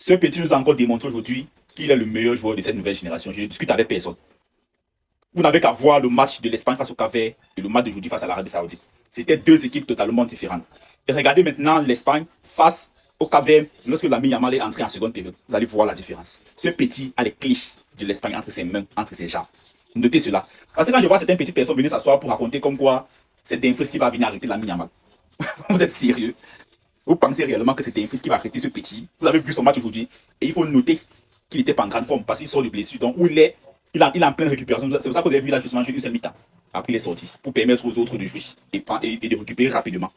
Ce petit nous a encore démontré aujourd'hui qu'il est le meilleur joueur de cette nouvelle génération. Je ne discute avec personne. Vous n'avez qu'à voir le match de l'Espagne face au Cap-Vert et le match d'aujourd'hui face à l'Arabie Saoudite. C'était deux équipes totalement différentes. Et regardez maintenant l'Espagne face au Cap-Vert lorsque Lamine Yamal est entré en seconde période. Vous allez voir la différence. Ce petit a les clés de l'Espagne entre ses mains, entre ses jambes. Notez cela. Parce que quand je vois certaines petites personnes venir s'asseoir pour raconter comme quoi c'est Dumfries qui va venir arrêter Lamine Yamal. Vous êtes sérieux? Vous pensez réellement que c'est Dumfries qui va arrêter ce petit? Vous avez vu son match aujourd'hui et il faut noter qu'il n'était pas en grande forme parce qu'il sort de blessure. Donc, où il est en pleine récupération. C'est pour ça que vous avez vu là justement jouer une seule mi-temps. Après, il est sorti pour permettre aux autres de jouer et de récupérer rapidement.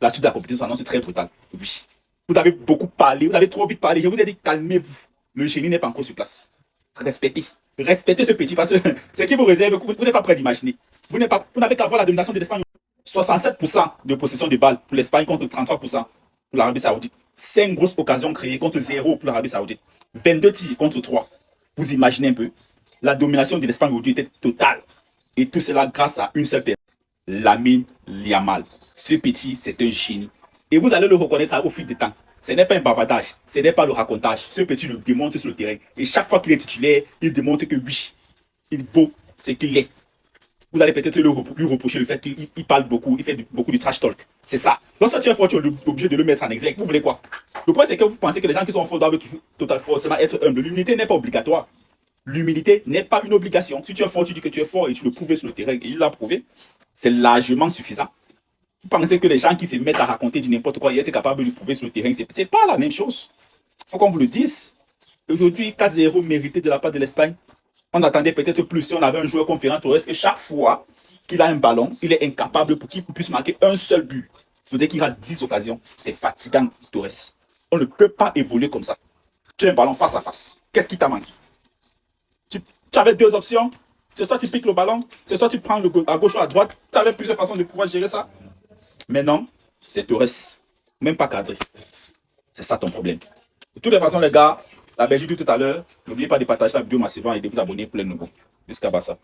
La suite de la compétition s'annonce très brutale. Oui. Vous avez beaucoup parlé, vous avez trop vite parlé. Je vous ai dit, calmez-vous. Le génie n'est pas encore sur place. Respectez. Respectez ce petit parce que ce qui vous réserve, vous n'êtes pas prêt d'imaginer. Vous n'avez qu'à voir la domination de l'Espagne. 67% de possession de balles pour l'Espagne contre 33% pour l'Arabie Saoudite. 5 grosses occasions créées contre 0 pour l'Arabie Saoudite. 22 tirs contre 3. Vous imaginez un peu. La domination de l'Espagne aujourd'hui était totale. Et tout cela grâce à une seule personne. Lamine Yamal. Ce petit, c'est un génie. Et vous allez le reconnaître ça au fil du temps. Ce n'est pas un bavardage. Ce n'est pas le racontage. Ce petit le démontre sur le terrain. Et chaque fois qu'il est titulaire, il démontre que oui, il vaut ce qu'il est. Vous allez peut-être lui reprocher le fait qu'il parle beaucoup, il fait beaucoup de trash talk. C'est ça. Lorsque tu es fort, tu es obligé de le mettre en exergue. Vous voulez quoi? Le point, c'est que vous pensez que les gens qui sont forts doivent toujours forcément être humbles. L'humilité n'est pas obligatoire. L'humilité n'est pas une obligation. Si tu es fort, tu dis que tu es fort et tu le prouves sur le terrain et il l'a prouvé. C'est largement suffisant. Vous pensez que les gens qui se mettent à raconter du n'importe quoi et être capable de le prouver sur le terrain, c'est pas la même chose. Il faut qu'on vous le dise. Aujourd'hui, 4-0 mérité de la part de l'Espagne. On attendait peut-être plus si on avait un joueur comme Ferran Torres que chaque fois qu'il a un ballon, il est incapable pour qu'il puisse marquer un seul but. Ça veut dire qu'il a 10 occasions. C'est fatigant, Torres. On ne peut pas évoluer comme ça. Tu as un ballon face à face. Qu'est-ce qui t'a manqué? Tu avais deux options. C'est soit tu piques le ballon, c'est soit tu prends à gauche ou à droite. Tu avais plusieurs façons de pouvoir gérer ça. Mais non, c'est Torres. Même pas cadré. C'est ça ton problème. De toutes les façons, les gars, la Belgique tout à l'heure. N'oubliez pas de partager la vidéo massivement et de vous abonner pour les nouveaux. Jusqu'à ça.